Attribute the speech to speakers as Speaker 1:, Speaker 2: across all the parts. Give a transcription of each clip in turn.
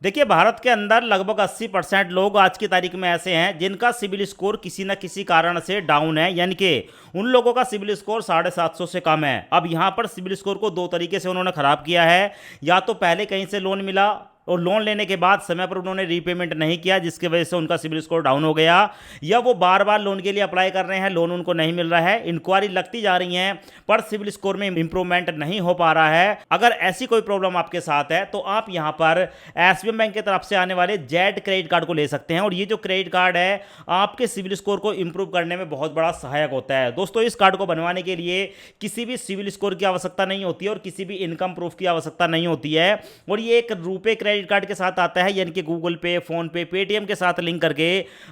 Speaker 1: देखिए, भारत के अंदर लगभग 80% लोग आज की तारीख में ऐसे हैं जिनका सिबिल स्कोर किसी न किसी कारण से डाउन है, यानी कि उन लोगों का सिबिल स्कोर 750 से कम है। अब यहाँ पर सिबिल स्कोर को दो तरीके से उन्होंने खराब किया है। या तो पहले कहीं से लोन मिला और लोन लेने के बाद समय पर उन्होंने रीपेमेंट नहीं किया, जिसकी वजह से उनका सिबिल स्कोर डाउन हो गया, या वो बार बार लोन के लिए अप्लाई कर रहे हैं, लोन उनको नहीं मिल रहा है, इंक्वायरी लगती जा रही है पर सिबिल स्कोर में इंप्रूवमेंट नहीं हो पा रहा है। अगर ऐसी कोई प्रॉब्लम आपके साथ है तो आप यहां पर एसबीआई बैंक की तरफ से आने वाले जेड क्रेडिट कार्ड को ले सकते हैं, और ये जो क्रेडिट कार्ड है आपके सिबिल स्कोर को इंप्रूव करने में बहुत बड़ा सहायक होता है। दोस्तों, इस कार्ड को बनवाने के लिए किसी भी सिबिल स्कोर की आवश्यकता नहीं होती है और किसी भी इनकम प्रूफ की आवश्यकता नहीं होती है, और ये एक रुपए क्रेडिट कार्ड के साथ आता है, यानी कि गूगल पे, फोन पे, पेटीएम के साथ लिंक करके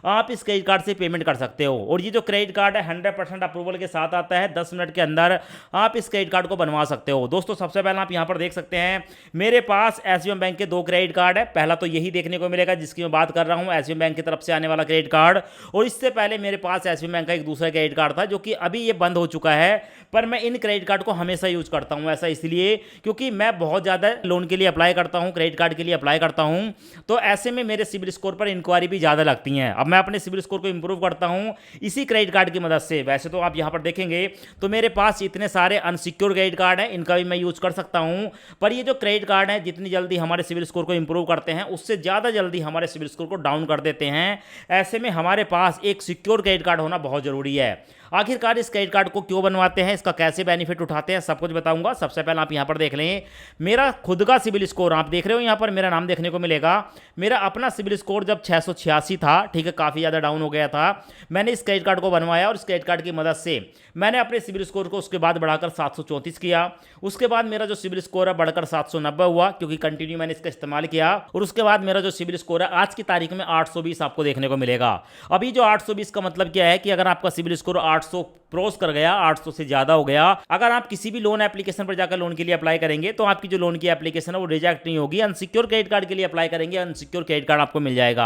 Speaker 1: आप इस क्रेडिट कार्ड से पेमेंट कर सकते हो। और ये जो क्रेडिट कार्ड है 100% अप्रूवल के साथ आता है। 10 मिनट के अंदर आप इस क्रेडिट कार्ड को बनवा सकते हो। दोस्तों, सबसे पहले आप यहां पर देख सकते हैं मेरे पास एसबीआई बैंक के 2 क्रेडिट कार्ड है। पहला तो यही देखने को मिलेगा जिसकी मैं बात कर रहा हूं, एसबीआई बैंक की तरफ से आने वाला क्रेडिट कार्ड। और इससे पहले मेरे पास एसबीआई बैंक का एक दूसरा क्रेडिट कार्ड था जो कि अभी ये बंद हो चुका है, पर मैं इन क्रेडिट कार्ड को हमेशा यूज करता हूं। ऐसा इसलिए क्योंकि मैं बहुत ज्यादा लोन के लिए अप्लाई करता हूं, क्रेडिट कार्ड के लिए अप्लाई करता हूं, तो ऐसे में मेरे सिबिल स्कोर पर इंक्वायरी भी ज़्यादा लगती हैं। अब मैं अपने सिबिल स्कोर को इंप्रूव करता हूं इसी क्रेडिट कार्ड की मदद से। वैसे तो आप यहां पर देखेंगे तो मेरे पास इतने सारे अनसिक्योर क्रेडिट कार्ड हैं, इनका भी मैं यूज कर सकता हूं, पर ये जो क्रेडिट कार्ड है जितनी जल्दी हमारे सिबिल स्कोर को इंप्रूव करते हैं उससे ज़्यादा जल्दी हमारे सिबिल स्कोर को डाउन कर देते हैं। ऐसे में हमारे पास एक सिक्योर क्रेडिट कार्ड होना बहुत जरूरी है। आखिरकार इस क्रेडिट कार्ड को क्यों बनवाते हैं, इसका कैसे बेनिफिट उठाते हैं, सब कुछ बताऊंगा। सबसे पहले आप यहां पर देख लें मेरा खुद का सिबिल स्कोर। आप देख रहे हो यहां पर मेरा नाम देखने को मिलेगा। मेरा अपना सिबिल स्कोर जब 686 था, ठीक है, काफ़ी ज़्यादा डाउन हो गया था, मैंने इस क्रेडिट कार्ड को बनवाया और इस क्रेडिट कार्ड की मदद से मैंने अपने सिबिल स्कोर को उसके बाद बढ़ाकर 734 किया। उसके बाद मेरा जो सिबिल स्कोर है बढ़कर 790 हुआ, क्योंकि कंटिन्यू मैंने इसका इस्तेमाल किया। और उसके बाद मेरा जो सिबिल स्कोर है आज की तारीख में 820 आपको देखने को मिलेगा। अभी जो 820 का मतलब क्या है कि अगर आपका सिबिल स्कोर 800 क्रॉस कर गया, 800 से ज्यादा हो गया, अगर आप किसी भी लोन एप्लीकेशन पर जाकर लोन के लिए अप्लाई करेंगे तो आपकी जो लोन की एप्लीकेशन है वो रिजेक्ट नहीं होगी। अनसिक्योर क्रेडिट कार्ड के लिए अप्लाई करेंगे, अनसिक्योर क्रेडिट कार्ड आपको मिल जाएगा।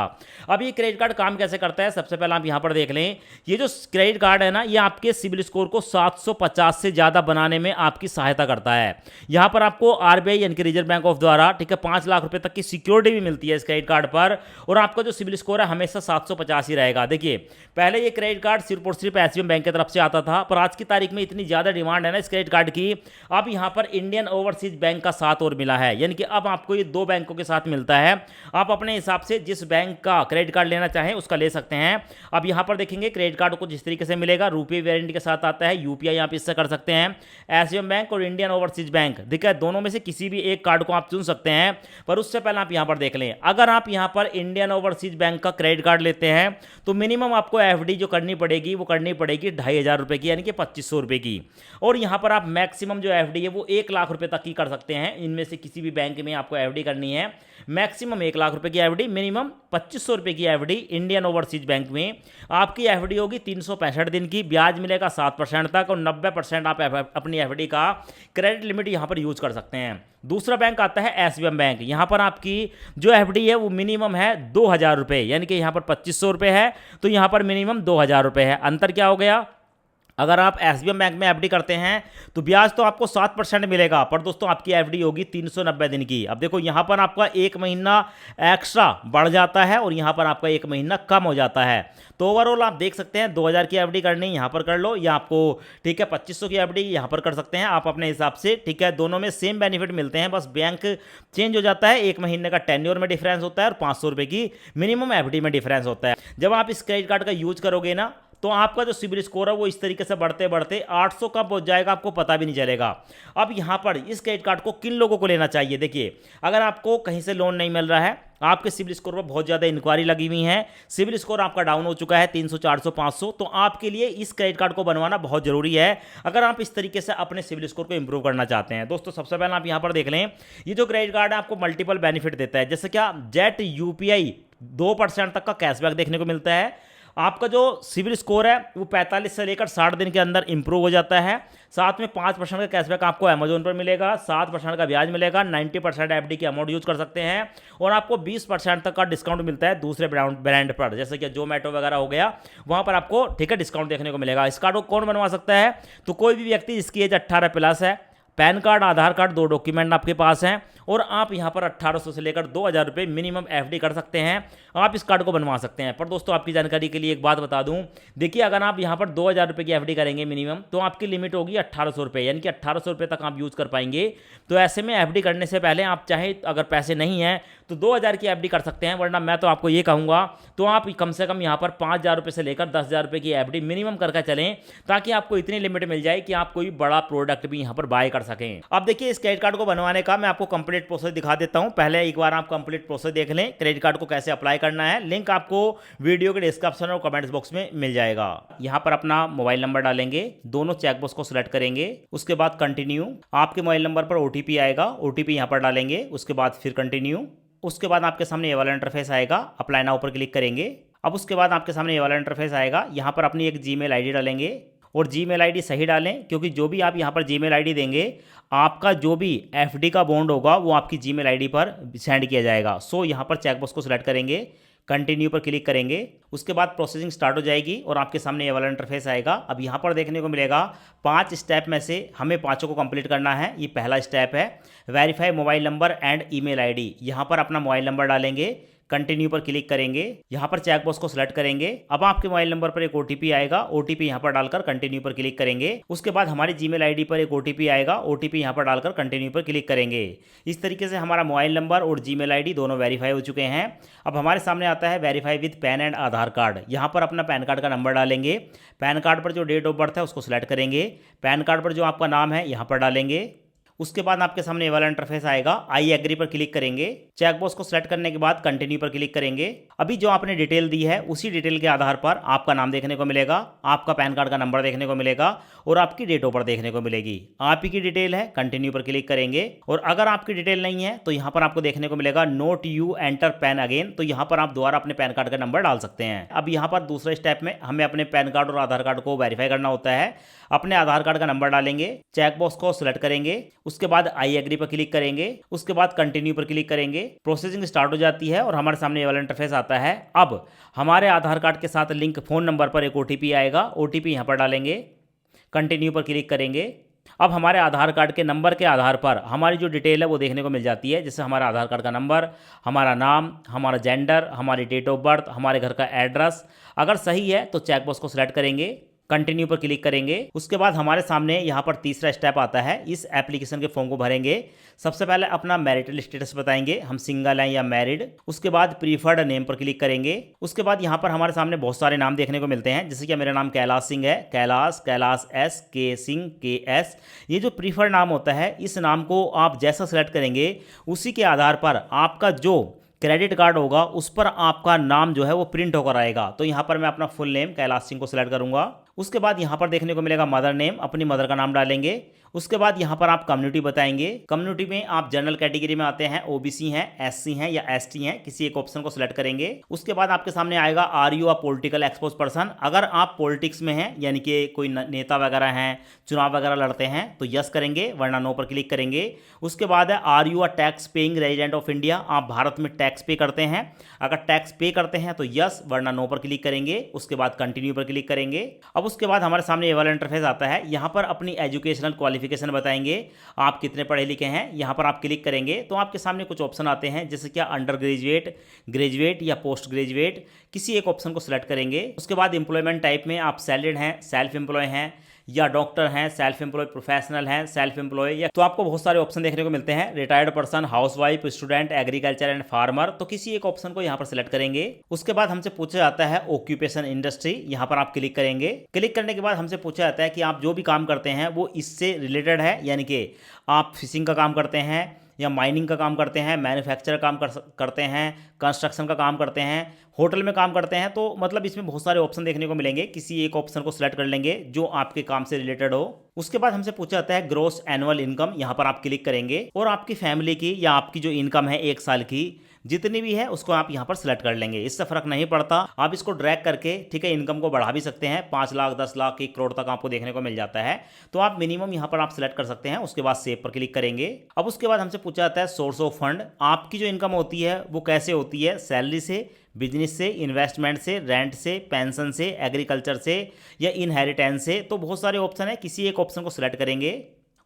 Speaker 1: अब ये क्रेडिट कार्ड काम कैसे करता है, सबसे पहले आप यहां पर देख लें। ये जो क्रेडिट कार्ड है ना, ये आपके सिबिल स्कोर को 750 से ज्यादा बनाने में आपकी सहायता करता है। यहां पर आपको आरबीआई यानी कि रिजर्व बैंक ऑफ द्वारा, ठीक है, 5 लाख रुपए तक की सिक्योरिटी भी मिलती है इस क्रेडिट कार्ड पर, और आपका जो सिबिल स्कोर है हमेशा 750 ही रहेगा। देखिए, पहले ये क्रेडिट कार्ड सिर्फ और सिर्फ एसबीआई बैंक की तरफ से आता था, पर आज की तारीख में इतनी ज्यादा डिमांड है ना इस क्रेडिट कार्ड की, अब यहां पर इंडियन ओवरसीज बैंक का साथ और मिला है, यानी कि अब आपको ये 2 बैंकों के साथ मिलता है। आप अपने हिसाब से जिस बैंक का क्रेडिट कार्ड लेना चाहें उसका ले सकते हैं। अब यहां पर देखेंगे क्रेडिट कार्ड को जिस तरीके से मिलेगा, रुपये वेरिएंट के साथ आता है, यूपीआई आप इससे कर सकते हैं। एसबीआई बैंक और इंडियन ओवरसीज बैंक, देखिए दोनों में से किसी भी एक कार्ड को आप चुन सकते हैं। पर उससे पहले आप यहां पर देख लें, अगर आप यहां पर इंडियन ओवरसीज बैंक का क्रेडिट कार्ड लेते हैं तो मिनिमम आपको एफडी जो करनी पड़ेगी वो करनी पड़ेगी 2500 रुपए की, यानी कि 2500 रुपए की। और यहां पर आप मैक्सिमम जो एफडी है वो 1 लाख रुपए तक की कर सकते हैं। इनमें से किसी भी बैंक में आपको एफडी करनी है, मैक्सिमम 1 लाख रुपए की एफडी, मिनिमम 2500 रुपए की एफडी इंडियन ओवरसीज बैंक में। आपकी एफडी होगी 365 दिन की, ब्याज मिलेगा 7% तक, और 90% आप अपनी एफडी का क्रेडिट लिमिट यहां पर यूज कर सकते हैं। दूसरा बैंक आता है एसबीआई बैंक। यहां पर आपकी जो एफडी है वो मिनिमम है 2000 रुपए, यानी कि यहां पर 2500 रुपए है तो यहां पर मिनिमम 2000 रुपए है। अंतर क्या हो गया, अगर आप एसबीआई बैंक में एफडी करते हैं तो ब्याज तो आपको 7% मिलेगा, पर दोस्तों आपकी एफडी होगी 390 दिन की। अब देखो यहां पर आपका 1 महीना एक्स्ट्रा बढ़ जाता है और यहां पर आपका 1 महीना कम हो जाता है। तो ओवरऑल आप देख सकते हैं 2000 की एफडी करनी यहां पर कर लो, या आपको, ठीक है, 2500 की एफडी यहां पर कर सकते हैं आप अपने हिसाब से, ठीक है। दोनों में सेम बेनिफिट मिलते हैं, बस बैंक चेंज हो जाता है, 1 महीने का टेन्योर में डिफरेंस होता है और 500 रुपए की मिनिमम एफडी में डिफरेंस होता है। जब आप इस क्रेडिट कार्ड का यूज करोगे ना तो आपका जो सिबिल स्कोर है वो इस तरीके से बढ़ते बढ़ते 800 कब पहुंच जाएगा आपको पता भी नहीं चलेगा। अब यहां पर इस क्रेडिट कार्ड को किन लोगों को लेना चाहिए, देखिए, अगर आपको कहीं से लोन नहीं मिल रहा है, आपके सिबिल स्कोर पर बहुत ज़्यादा इंक्वायरी लगी हुई है, सिबिल स्कोर आपका डाउन हो चुका है 300, 400, 500, तो आपके लिए इस क्रेडिट कार्ड को बनवाना बहुत जरूरी है अगर आप इस तरीके से अपने सिबिल स्कोर को इंप्रूव करना चाहते हैं। दोस्तों, सबसे पहले आप यहां पर देख लें, ये जो क्रेडिट कार्ड है आपको मल्टीपल बेनिफिट देता है, जैसे क्या, जेट यूपीआई 2% तक का कैशबैक देखने को मिलता है। आपका जो सिबिल स्कोर है वो 45 से लेकर 60 दिन के अंदर इंप्रूव हो जाता है। साथ में 5% का कैशबैक आपको अमेजोन पर मिलेगा, 7% का ब्याज मिलेगा, 90% एफडी की अमाउंट यूज कर सकते हैं, और आपको 20% तक का डिस्काउंट मिलता है दूसरे ब्रांड पर, जैसे कि जोमेटो वगैरह हो गया, वहां पर आपको, ठीक है, डिस्काउंट देखने को मिलेगा। इस कार्ड को कौन बनवा सकता है, तो कोई भी व्यक्ति जिसकी एज 18 प्लस है, पैन कार्ड, आधार कार्ड, 2 डॉक्यूमेंट आपके पास हैं, और आप यहाँ पर 1800 से लेकर 2000 रुपये मिनिमम एफडी कर सकते हैं। आप इस कार्ड को बनवा सकते हैं। पर दोस्तों आपकी जानकारी के लिए एक बात बता दूं, देखिए अगर आप यहाँ पर 2000 रुपये की एफडी करेंगे मिनिमम, तो आपकी लिमिट होगी 1800 रुपये, यानी कि 1800 रुपये तक आप यूज़ कर पाएंगे। तो ऐसे में एफडी करने से पहले आप चाहे अगर पैसे नहीं हैं तो 2000 की एफडी कर सकते हैं, वरना मैं तो आपको ये कहूँगा तो आप कम से कम यहाँ पर 5000 रुपये से लेकर 10,000 रुपये की एफडी मिनिमम करके चलें, ताकि आपको इतनी लिमिट मिल जाए कि आप कोई बड़ा प्रोडक्ट भी यहाँ पर बाय कर सकें। अब देखिए इस क्रेडिट कार्ड को बनवाने का मैं आपको कंप्लीट प्रोसेस दिखा देता हूँ। पहले एक बार आप कंप्लीट प्रोसेस देख लें, क्रेडिट कार्ड को कैसे अप्लाई करना है। लिंक आपको वीडियो के डिस्क्रिप्शन और कमेंट्स बॉक्स में मिल जाएगा। यहाँ पर अपना मोबाइल नंबर डालेंगे, दोनों चेकबॉक्स को सिलेक्ट करेंगे, उसके बाद कंटिन्यू। आपके मोबाइल नंबर पर ओटीपी आएगा, ओटीपी यहाँ पर डालेंगे, उसके बाद फिर कंटिन्यू। उसके बाद आपके सामने ये वाला इंटरफेस आएगा, अप्लाई नाउ पर क्लिक करेंगे। अब उसके बाद आपके सामने ये वाला इंटरफेस आएगा, यहाँ पर अपनी एक जीमेल आईडी डालेंगे और जीमेल आईडी सही डालें, क्योंकि जो भी आप यहाँ पर जीमेल आईडी देंगे, आपका जो भी एफडी का बॉन्ड होगा वो आपकी जीमेल आईडी पर सेंड किया जाएगा। सो यहाँ पर चेकबॉक्स को सिलेक्ट करेंगे, कंटिन्यू पर क्लिक करेंगे, उसके बाद प्रोसेसिंग स्टार्ट हो जाएगी और आपके सामने ये वाला इंटरफेस आएगा। अब यहाँ पर देखने को मिलेगा 5 स्टेप में से हमें 5 को कंप्लीट करना है। ये पहला स्टेप है, verify mobile number and email ID. यहाँ पर अपना मोबाइल नंबर डालेंगे, कंटिन्यू पर क्लिक करेंगे, यहाँ पर चेकबॉक्स को सिलेक्ट करेंगे। अब आपके मोबाइल नंबर पर एक ओटीपी आएगा, ओटीपी यहाँ पर डालकर कंटिन्यू पर क्लिक करेंगे। उसके बाद हमारी जीमेल आईडी पर एक ओटीपी आएगा, ओटीपी यहाँ पर डालकर कंटिन्यू पर क्लिक करेंगे। इस तरीके से हमारा मोबाइल नंबर और जीमेल आईडी दोनों वेरीफाई हो चुके हैं। अब हमारे सामने आता है verify with pan and Aadhaar card. यहाँ पर अपना पैन कार्ड का नंबर डालेंगे, पैन कार्ड पर जो डेट ऑफ बर्थ है उसको सिलेक्ट करेंगे, पैन कार्ड पर जो आपका नाम है यहाँ पर डालेंगे। उसके बाद आपके सामने ये वाला इंटरफेस आएगा, आई एग्री पर क्लिक करेंगे। चेकबॉक्स को सिलेक्ट करने के बाद कंटिन्यू पर क्लिक करेंगे। अभी जो आपने डिटेल दी है उसी डिटेल के आधार पर आपका नाम देखने को मिलेगा, आपका पैन कार्ड का नंबर देखने को मिलेगा और आपकी डेट ऑफ बर्थ देखने को मिलेगी। आप ही की डिटेल है, कंटिन्यू पर क्लिक करेंगे। और अगर आपकी डिटेल नहीं है तो यहाँ पर आपको देखने को मिलेगा note you enter pan again, तो यहाँ पर आप दोबारा अपने पैन कार्ड का नंबर डाल सकते हैं। अब यहाँ पर दूसरे स्टेप में हमें अपने पैन कार्ड और आधार कार्ड को वेरीफाई करना होता है। अपने आधार कार्ड का नंबर डालेंगे, चेकबॉक्स को सिलेक्ट करेंगे, उसके बाद आई एग्री पर क्लिक करेंगे, उसके बाद कंटिन्यू पर क्लिक करेंगे। प्रोसेसिंग स्टार्ट हो जाती है और हमारे सामने ये वाला इंटरफेस आता है। अब हमारे आधार कार्ड के साथ लिंक फोन नंबर पर एक ओटीपी आएगा, ओटीपी यहाँ पर डालेंगे, कंटिन्यू पर क्लिक करेंगे। अब हमारे आधार कार्ड के नंबर के आधार पर हमारी जो डिटेल है वो देखने को मिल जाती है, जैसे हमारा आधार कार्ड का नंबर, हमारा नाम, हमारा जेंडर, हमारी डेट ऑफ बर्थ, हमारे घर का एड्रेस। अगर सही है तो चेकबॉक्स को सिलेक्ट करेंगे, कंटिन्यू पर क्लिक करेंगे। उसके बाद हमारे सामने यहाँ पर तीसरा स्टेप आता है, इस एप्लीकेशन के फॉर्म को भरेंगे। सबसे पहले अपना मैरिटल स्टेटस बताएंगे, हम सिंगल हैं या मैरिड। उसके बाद प्रीफर्ड नेम पर क्लिक करेंगे। उसके बाद यहाँ पर हमारे सामने बहुत सारे नाम देखने को मिलते हैं, जैसे कि मेरा नाम कैलाश सिंह है, कैलाश, कैलाश एस, के सिंह, के एस। ये जो प्रीफर्ड नाम होता है, इस नाम को आप जैसा सेलेक्ट करेंगे उसी के आधार पर आपका जो क्रेडिट कार्ड होगा उस पर आपका नाम जो है वो प्रिंट होकर आएगा। तो यहाँ पर मैं अपना फुल नेम कैलाश सिंह को सिलेक्ट करूंगा। उसके बाद यहाँ पर देखने को मिलेगा मदर नेम, अपनी मदर का नाम डालेंगे। उसके बाद यहाँ पर आप कम्युनिटी बताएंगे, कम्युनिटी में आप जनरल कैटेगरी में आते हैं, ओबीसी हैं, एससी हैं या एसटी हैं, किसी एक ऑप्शन को सिलेक्ट करेंगे। उसके बाद आपके सामने आएगा are you a political exposed person. अगर आप पॉलिटिक्स में हैं, यानी कि कोई नेता वगैरह हैं, चुनाव वगैरह लड़ते हैं, तो यस करेंगे, वरना नो पर क्लिक करेंगे। उसके बाद है are you a tax paying resident of India, आप भारत में टैक्स पे करते हैं। अगर टैक्स पे करते हैं तो यस, वरना नो पर क्लिक करेंगे। उसके बाद कंटिन्यू पर क्लिक करेंगे। अब उसके बाद हमारे सामने ये वाला इंटरफेस आता है, यहाँ पर अपनी एजुकेशनल क्वालिफिकेशन बताएंगे, आप कितने पढ़े लिखे हैं। यहाँ पर आप क्लिक करेंगे तो आपके सामने कुछ ऑप्शन आते हैं, जैसे क्या अंडर ग्रेजुएट, ग्रेजुएट या पोस्ट ग्रेजुएट, किसी एक ऑप्शन को सिलेक्ट करेंगे। उसके बाद एम्प्लॉयमेंट टाइप में आप सैलरीड हैं, सेल्फ एम्प्लॉय हैं या डॉक्टर हैं, सेल्फ एम्प्लॉय प्रोफेशनल हैं, सेल्फ एम्प्लॉय या, तो आपको बहुत सारे ऑप्शन देखने को मिलते हैं, retired person, housewife, student, agriculture and farmer. तो किसी एक ऑप्शन को यहाँ पर सिलेक्ट करेंगे। उसके बाद हमसे पूछा जाता है ऑक्यूपेशन इंडस्ट्री, यहाँ पर आप क्लिक करेंगे। क्लिक करने के बाद हमसे पूछा जाता है कि आप जो भी काम करते हैं वो इससे रिलेटेड है, यानी कि आप फिशिंग का काम करते हैं या माइनिंग का काम करते हैं, मैन्युफैक्चर काम करते हैं, कंस्ट्रक्शन का काम करते हैं, होटल में काम करते हैं। तो मतलब इसमें बहुत सारे ऑप्शन देखने को मिलेंगे, किसी एक ऑप्शन को सिलेक्ट कर लेंगे जो आपके काम से रिलेटेड हो। उसके बाद हमसे पूछा जाता है ग्रॉस एनुअल इनकम, यहाँ पर आप क्लिक करेंगे और आपकी फैमिली की या आपकी जो इनकम है 1 साल की जितनी भी है उसको आप यहाँ पर सिलेक्ट कर लेंगे। इससे फर्क नहीं पड़ता, आप इसको ड्रैग करके ठीक है इनकम को बढ़ा भी सकते हैं, 5 लाख 10 लाख 1 करोड़ तक आपको देखने को मिल जाता है। तो आप मिनिमम यहाँ पर आप सिलेक्ट कर सकते हैं। उसके बाद सेव पर क्लिक करेंगे। अब उसके बाद हमसे पूछा जाता है सोर्स ऑफ फंड, आपकी जो इनकम होती है वो कैसे होती है, सैलरी से, बिजनेस से, इन्वेस्टमेंट से, रेंट से, पेंशन से, एग्रीकल्चर से या इनहेरिटेंस से। तो बहुत सारे ऑप्शन है, किसी एक ऑप्शन को सिलेक्ट करेंगे।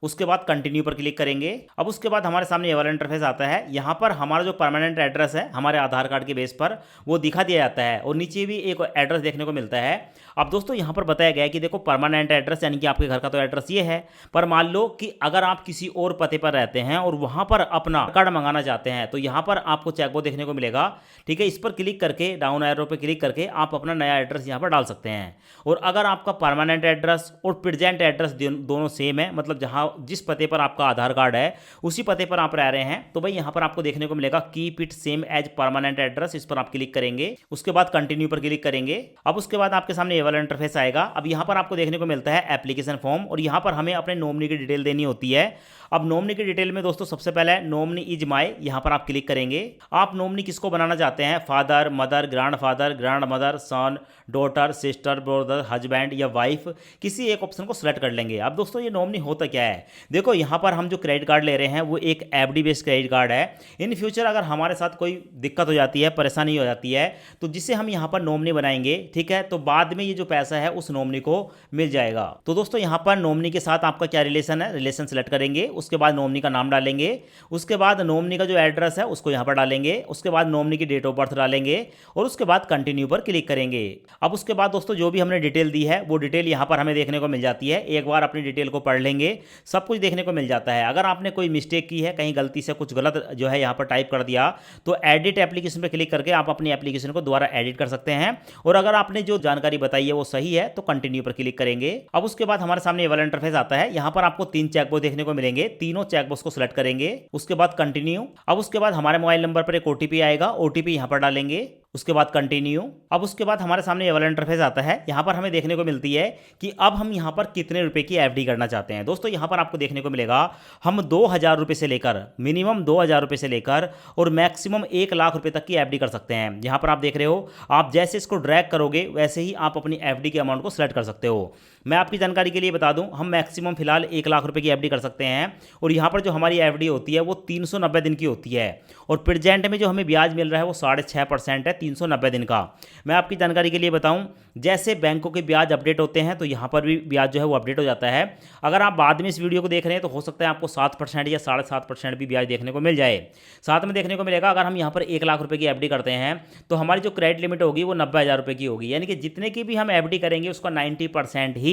Speaker 1: उसके बाद कंटिन्यू पर क्लिक करेंगे। अब उसके बाद हमारे सामने ये वाला इंटरफेस आता है। यहाँ पर हमारा जो परमानेंट एड्रेस है हमारे आधार कार्ड के बेस पर वो दिखा दिया जाता है और नीचे भी एक एड्रेस देखने को मिलता है। अब दोस्तों यहाँ पर बताया गया है कि देखो परमानेंट एड्रेस यानी कि आपके घर का तो एड्रेस ये है, पर मान लो कि अगर आप किसी और पते पर रहते हैं और वहाँ पर अपना कार्ड मंगाना चाहते हैं तो यहाँ पर आपको चेकबॉक्स देखने को मिलेगा। ठीक है, इस पर क्लिक करके डाउन एरो पर क्लिक करके आप अपना नया एड्रेस यहाँ पर डाल सकते हैं। और अगर आपका परमानेंट एड्रेस और प्रेजेंट एड्रेस दोनों सेम है, मतलब जहाँ जिस पते पर आपका आधार कार्ड है उसी पते पर आप रह रहे हैं, तो भाई यहाँ पर आपको देखने को मिलेगा keep it same as permanent address. इस पर आप क्लिक करेंगे, उसके बाद कंटिन्यू पर क्लिक करेंगे। अब उसके बाद आपके सामने ये वाला इंटरफेस आएगा। अब यहाँ पर आपको देखने को मिलता है एप्लीकेशन फॉर्म और यहाँ पर हमें अपने नॉमिनी की डिटेल देनी होती है। अब नॉमिनी की डिटेल में दोस्तों सबसे पहले नॉमिनी इज माय, यहाँ पर आप क्लिक करेंगे। आप नॉमिनी किसको बनाना चाहते हैं, father, mother, grandfather, grandmother, son, daughter, sister, brother, husband या वाइफ, किसी एक ऑप्शन को सिलेक्ट कर लेंगे। अब दोस्तों ये नॉमिनी होता क्या है, देखो यहाँ पर हम जो क्रेडिट कार्ड ले रहे हैं वो एक एफडी बेस्ड क्रेडिट कार्ड है। इन फ्यूचर अगर हमारे साथ कोई दिक्कत हो जाती है, परेशानी हो जाती है, तो जिसे हम यहाँ पर नॉमिनी बनाएंगे, ठीक है, तो बाद में ये जो पैसा है उस नॉमिनी को मिल जाएगा। तो दोस्तों यहाँ पर नॉमिनी के साथ आपका क्या रिलेशन है, रिलेशन सेलेक्ट करेंगे, उसके बाद नॉमिनी का नाम डालेंगे, उसके बाद नॉमिनी का जो एड्रेस है उसको यहाँ पर डालेंगे, उसके बाद नॉमिनी की डेट ऑफ बर्थ डालेंगे और उसके बाद कंटिन्यू पर क्लिक करेंगे। अब उसके बाद दोस्तों जो भी हमने डिटेल दी है वो डिटेल यहाँ पर हमें देखने को मिल जाती है। एक बार अपनी डिटेल को पढ़ लेंगे, सब कुछ देखने को मिल जाता है। अगर आपने कोई मिस्टेक की है, कहीं गलती से कुछ गलत जो है यहाँ पर टाइप कर दिया, तो एडिट एप्लीकेशन पर क्लिक करके आप अपनी एप्लीकेशन को दोबारा एडिट कर सकते हैं। और अगर आपने जो जानकारी बताई है वो सही है तो कंटिन्यू पर क्लिक करेंगे। अब उसके बाद हमारे सामने ये वाला इंटरफेस आता है। यहाँ पर आपको 3 चेकबॉक्स देखने को मिलेंगे, तीनों चेकबॉक्स को सिलेक्ट करेंगे, उसके बाद कंटिन्यू। अब उसके बाद हमारे मोबाइल नंबर पर एक ओटीपी आएगा, ओटीपी यहाँ पर डालेंगे, उसके बाद कंटिन्यू। अब उसके बाद हमारे सामने ये वाला इंटरफेस आता है। यहाँ पर हमें देखने को मिलती है कि अब हम यहाँ पर कितने रुपए की एफडी करना चाहते हैं। दोस्तों यहाँ पर आपको देखने को मिलेगा हम 2000 रुपये से लेकर, मिनिमम 2000 रुपये से लेकर और मैक्सिमम 1 लाख रुपए तक की एफडी कर सकते हैं। यहाँ पर आप देख रहे हो, आप जैसे इसको ड्रैग करोगे वैसे ही आप अपनी एफडी के अमाउंट को सिलेक्ट कर सकते हो। मैं आपकी जानकारी के लिए बता दूं, हम मैक्सिमम फिलहाल 1 लाख रुपए की एफडी कर सकते हैं और यहाँ पर जो हमारी एफडी होती है वो 390 दिन की होती है और प्रेजेंट में जो हमें ब्याज मिल रहा है वो 6.5% है 390 दिन का। मैं आपकी जानकारी के लिए बताऊं, जैसे बैंकों के ब्याज अपडेट होते हैं तो यहाँ पर भी ब्याज जो है वो अपडेट हो जाता है। अगर आप बाद में इस वीडियो को देख रहे हैं तो हो सकता है आपको 7% या 7.5% भी ब्याज देखने को मिल जाए। साथ में देखने को मिलेगा अगर हम यहाँ पर 1 लाख रुपए की एफडी करते हैं तो हमारी जो क्रेडिट लिमिट होगी वो 90,000 रुपये की होगी, यानी कि जितने की भी हम एफडी करेंगे उसका 90% ही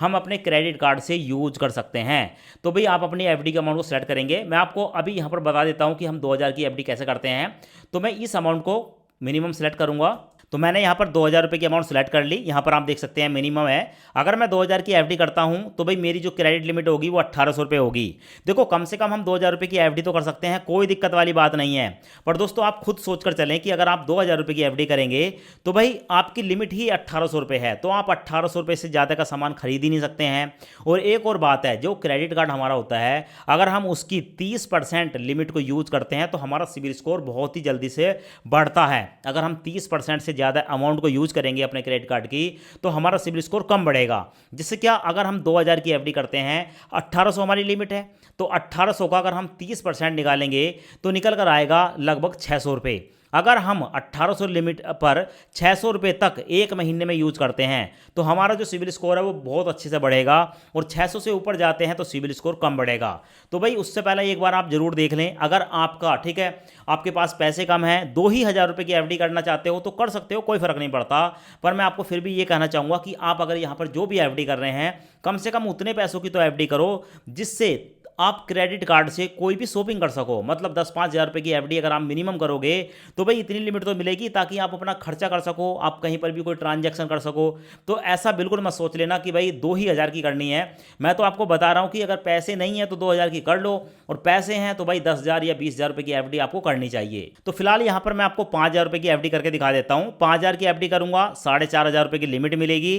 Speaker 1: हम अपने क्रेडिट कार्ड से यूज कर सकते हैं। तो भाई आप अपनी एफडी के अमाउंट को सेलेक्ट करेंगे। मैं आपको अभी यहाँ पर बता देता हूँ कि हम 2000 की एफडी कैसे करते हैं। तो मैं इस अमाउंट को मिनिमम सेलेक्ट करूँगा, तो मैंने यहाँ पर 2000 रुपये की अमाउंट सेलेक्ट कर ली। यहाँ पर आप देख सकते हैं मिनिमम है। अगर मैं 2000 की एफडी करता हूँ तो भाई मेरी जो क्रेडिट लिमिट होगी वो 1800 रुपये होगी। देखो कम से कम हम 2000 रुपये की एफडी तो कर सकते हैं, कोई दिक्कत वाली बात नहीं है। पर दोस्तों आप खुद सोच कर चलें कि अगर आप 2000 रुपये की एफडी करेंगे तो भाई आपकी लिमिट ही 1800 रुपये है, तो आप 1800 रुपये से ज़्यादा का सामान खरीद ही नहीं सकते हैं। और एक और बात है, जो क्रेडिट कार्ड हमारा होता है अगर हम उसकी 30% लिमिट को यूज करते हैं तो हमारा सिबिल स्कोर बहुत ही जल्दी से बढ़ता है। अगर हम 30% से ज़्यादा अमाउंट को यूज करेंगे अपने क्रेडिट कार्ड की तो हमारा सिबिल स्कोर कम बढ़ेगा। जिससे क्या, अगर हम 2000 की एफडी करते हैं, 1800 हमारी लिमिट है, तो 1800 का अगर हम 30% निकालेंगे तो निकल कर आएगा लगभग 600 रुपये। अगर हम 1800 लिमिट पर 600 रुपये तक एक महीने में यूज करते हैं तो हमारा जो सिबिल स्कोर है वो बहुत अच्छे से बढ़ेगा और 600 से ऊपर जाते हैं तो सिबिल स्कोर कम बढ़ेगा। तो भाई उससे पहले एक बार आप जरूर देख लें। अगर आपका, ठीक है, आपके पास पैसे कम हैं, 2000 रुपये की एफडी करना चाहते हो तो कर सकते हो, कोई फर्क नहीं पड़ता। पर मैं आपको फिर भी ये कहना चाहूँगा कि आप अगर यहाँ पर जो भी एफडी कर रहे हैं कम से कम उतने पैसों की तो एफडी करो जिससे आप क्रेडिट कार्ड से कोई भी शॉपिंग कर सको। मतलब 10-5 हज़ार रुपये की एफडी अगर आप मिनिमम करोगे तो भाई इतनी लिमिट तो मिलेगी ताकि आप अपना खर्चा कर सको, आप कहीं पर भी कोई ट्रांजैक्शन कर सको। तो ऐसा बिल्कुल मत सोच लेना कि भाई 2000 की करनी है। मैं तो आपको बता रहा हूँ कि अगर पैसे नहीं है तो 2000 की कर लो और पैसे हैं तो भाई 10,000 या 20,000 रुपये की एफडी आपको करनी चाहिए। तो फिलहाल यहाँ पर मैं आपको 5,000 रुपये की एफडी करके दिखा देता हूँ। 5,000 की एफडी करूँगा, 4,500 रुपये की लिमिट मिलेगी।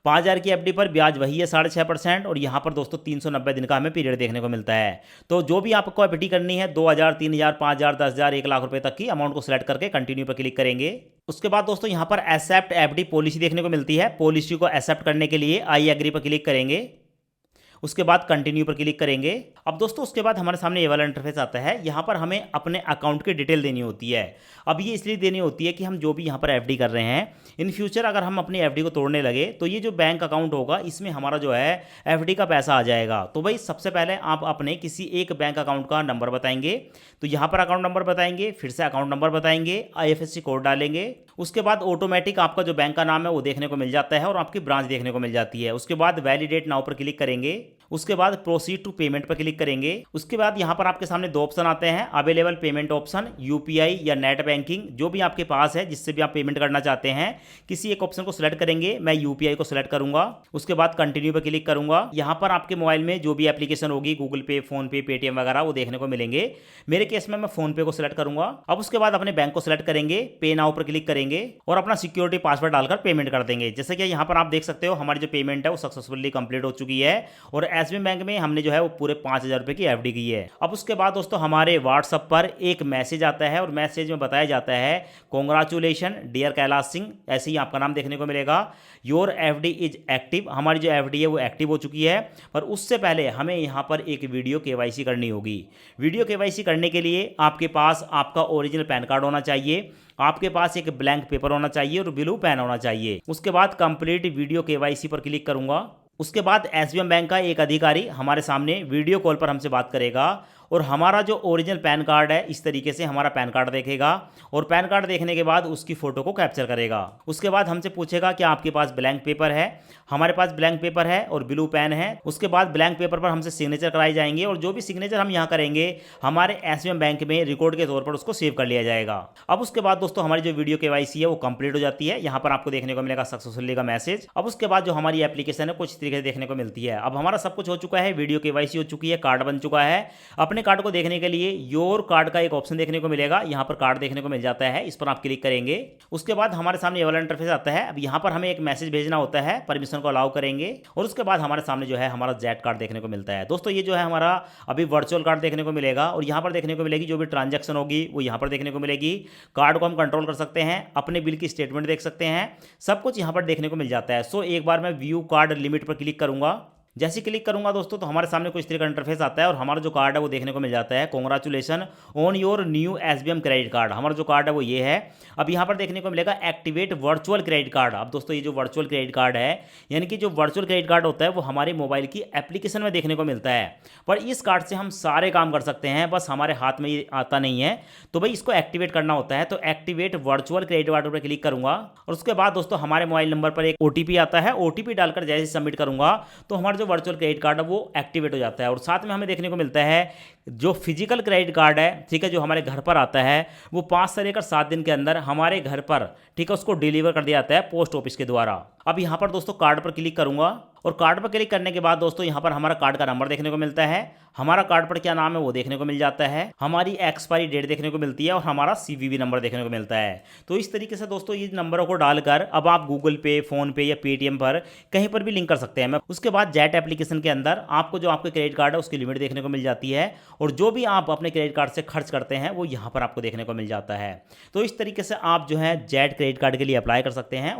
Speaker 1: 5000 की एफडी पर ब्याज वही है 6.5%। और यहाँ पर दोस्तों 390 दिन का हमें पीरियड देखने को मिलता है। तो जो भी आपको एफडी करनी है 2000, 3000, 5000, 10,000, 1 लाख रुपए तक की अमाउंट को सिलेक्ट करके कंटिन्यू पर क्लिक करेंगे। उसके बाद दोस्तों यहाँ पर एक्सेप्ट एफडी पॉलिसी देखने को मिलती है। पॉलिसी को एक्सेप्ट करने के लिए आई एग्री पर क्लिक करेंगे, उसके बाद कंटिन्यू पर क्लिक करेंगे। अब दोस्तों उसके बाद हमारे सामने ये वाला इंटरफेस आता है। यहाँ पर हमें अपने अकाउंट की डिटेल देनी होती है। अब ये इसलिए देनी होती है कि हम जो भी यहाँ पर एफडी कर रहे हैं, इन फ्यूचर अगर हम अपनी एफडी को तोड़ने लगे तो ये जो बैंक अकाउंट होगा इसमें हमारा जो है एफडी का पैसा आ जाएगा। तो भाई सबसे पहले आप अपने किसी एक बैंक अकाउंट का नंबर बताएंगे, तो यहाँ पर अकाउंट नंबर बताएंगे, फिर से अकाउंट नंबर बताएंगे, आईएफएससी कोड डालेंगे। उसके बाद ऑटोमेटिक आपका जो बैंक का नाम है वो देखने को मिल जाता है और आपकी ब्रांच देखने को मिल जाती है। उसके बाद वैलिडेट नाउ पर क्लिक करेंगे, उसके बाद प्रोसीड टू पेमेंट पर क्लिक करेंगे। उसके बाद यहाँ पर आपके सामने दो ऑप्शन आते हैं, अवेलेबल पेमेंट ऑप्शन, यूपीआई या नेट बैंकिंग, जो भी आपके पास है जिससे भी आप पेमेंट करना चाहते हैं किसी एक ऑप्शन को सिलेक्ट करेंगे। मैं यूपीआई को सिलेक्ट करूंगा, उसके बाद कंटिन्यू पर क्लिक करूंगा। यहाँ पर आपके मोबाइल में जो भी एप्लीकेशन होगी, गूगल पे, फोन पे, पेटीएम वगैरह, वो देखने को मिलेंगे। मेरे केस में मैं फोन पे को सिलेक्ट करूंगा। अब उसके बाद अपने बैंक को सिलेक्ट करेंगे, पे नाउ पर क्लिक करेंगे और अपना सिक्योरिटी पासवर्ड डालकर पेमेंट कर देंगे। जैसे कि यहाँ पर आप देख सकते हो हमारी जो पेमेंट है वो सक्सेसफुली कंप्लीट हो चुकी है और एसबीआई बैंक में हमने जो है वो पूरे 5,000 रुपए की एफडी की है। अब उसके बाद दोस्तों हमारे व्हाट्सएप पर एक मैसेज आता है और मैसेज में बताया जाता है, कॉन्ग्रेचुलेशन डियर कैलाश सिंह, ऐसे ही आपका नाम देखने को मिलेगा। योर एफडी इज एक्टिव, हमारी जो एफडी है वो एक्टिव हो चुकी है। पर उससे पहले हमें यहाँ पर एक वीडियो केवाईसी करनी होगी। वीडियो केवाईसी करने के लिए आपके पास आपका ओरिजिनल पैन कार्ड होना चाहिए, आपके पास एक ब्लैंक पेपर होना चाहिए और ब्लू पेन होना चाहिए। उसके बाद कंप्लीट वीडियो केवाईसी पर क्लिक करूंगा। उसके बाद एसबीआई बैंक का एक अधिकारी हमारे सामने वीडियो कॉल पर हमसे बात करेगा और हमारा जो ओरिजिनल पैन कार्ड है इस तरीके से हमारा पैन कार्ड देखेगा और पैन कार्ड देखने के बाद उसकी फ़ोटो को कैप्चर करेगा। उसके बाद हमसे पूछेगा कि आपके पास ब्लैंक पेपर है। हमारे पास ब्लैंक पेपर है और ब्लू पेन है। उसके बाद ब्लैंक पेपर पर हमसे सिग्नेचर कराई जाएंगे और जो भी सिग्नेचर हम यहाँ करेंगे हमारे एसबीआई बैंक में रिकॉर्ड के तौर पर उसको सेव कर लिया जाएगा। अब उसके बाद दोस्तों हमारी जो वीडियो केवाईसी है वो कंप्लीट हो जाती है। यहाँ पर आपको देखने को मिलेगा सक्सेसफुली का मैसेज। अब उसके बाद जो हमारी एप्लीकेशन है कुछ तरीके से देखने को मिलती है। अब हमारा सब कुछ हो चुका है, वीडियो केवाईसी हो चुकी है, कार्ड बन चुका है। अपने कार्ड को देखने के लिए योर कार्ड का एक ऑप्शन देखने को मिलेगा, यहाँ पर कार्ड देखने को मिल जाता है, इस पर आप क्लिक करेंगे। उसके बाद हमारे सामने ये वाला इंटरफेस आता है। अब यहाँ पर हमें एक मैसेज भेजना होता है, परमिशन को अलाउ करेंगे और उसके बाद हमारे सामने जो है हमारा जेट कार्ड देखने को मिलता है। दोस्तों ये जो है हमारा अभी वर्चुअल कार्ड देखने को मिलेगा और यहाँ पर देखने को मिलेगी जो भी ट्रांजैक्शन होगी वो यहाँ पर देखने को मिलेगी। कार्ड को हम कंट्रोल कर सकते हैं, अपने बिल की स्टेटमेंट देख सकते हैं, सब कुछ यहाँ पर देखने को मिल जाता है। सो एक बार मैं व्यू कार्ड लिमिट पर क्लिक करूंगा। जैसे क्लिक करूंगा दोस्तों तो हमारे सामने कुछ तरह का इंटरफेस आता है और हमारा जो कार्ड है वो देखने को मिल जाता है, congratulation on your new SBM credit card. हमारा जो कार्ड है वो ये है। अब यहाँ पर देखने को मिलेगा एक्टिवेट वर्चुअल क्रेडिट कार्ड। अब दोस्तों ये जो वर्चुअल क्रेडिट कार्ड है, यानी कि जो वर्चुअल क्रेडिट कार्ड होता है वो हमारे मोबाइल की एप्लीकेशन में देखने को मिलता है, पर इस कार्ड से हम सारे काम कर सकते हैं, बस हमारे हाथ में ये आता नहीं है। तो भाई इसको एक्टिवेट करना होता है, तो एक्टिवेट वर्चुअल क्रेडिट कार्ड पर क्लिक करूंगा और उसके बाद दोस्तों हमारे मोबाइल नंबर पर एक ओटीपी आता है। ओटीपी डालकर जैसे सबमिट करूंगा तो हमारा जो वर्चुअल क्रेडिट कार्ड है वो एक्टिवेट हो जाता है। और साथ में हमें देखने को मिलता है जो फिजिकल क्रेडिट कार्ड है, ठीक है, जो हमारे घर पर आता है वो 5 से लेकर 7 दिन के अंदर हमारे घर पर, ठीक है, उसको डिलीवर कर दिया जाता है पोस्ट ऑफिस के द्वारा। अब यहाँ पर दोस्तों कार्ड पर क्लिक करूंगा और कार्ड पर क्लिक करने के बाद दोस्तों यहाँ पर हमारा कार्ड का नंबर देखने को मिलता है, हमारा कार्ड पर क्या नाम है वो देखने को मिल जाता है, हमारी एक्सपायरी डेट देखने को मिलती है और हमारा सीवीवी नंबर देखने को मिलता है। तो इस तरीके से दोस्तों ये नंबरों को डालकर अब आप गूगल पे, फोन पे या पेटीएम पर कहीं पर भी लिंक कर सकते हैं। उसके बाद जेट एप्लीकेशन के अंदर आपको जो आपके क्रेडिट कार्ड है उसकी लिमिट देखने को मिल जाती है और जो भी आप अपने क्रेडिट कार्ड से खर्च करते हैं वो यहाँ पर आपको देखने को मिल जाता है। तो इस तरीके से आप जो है जेट क्रेडिट कार्ड के लिए अप्लाई कर सकते हैं।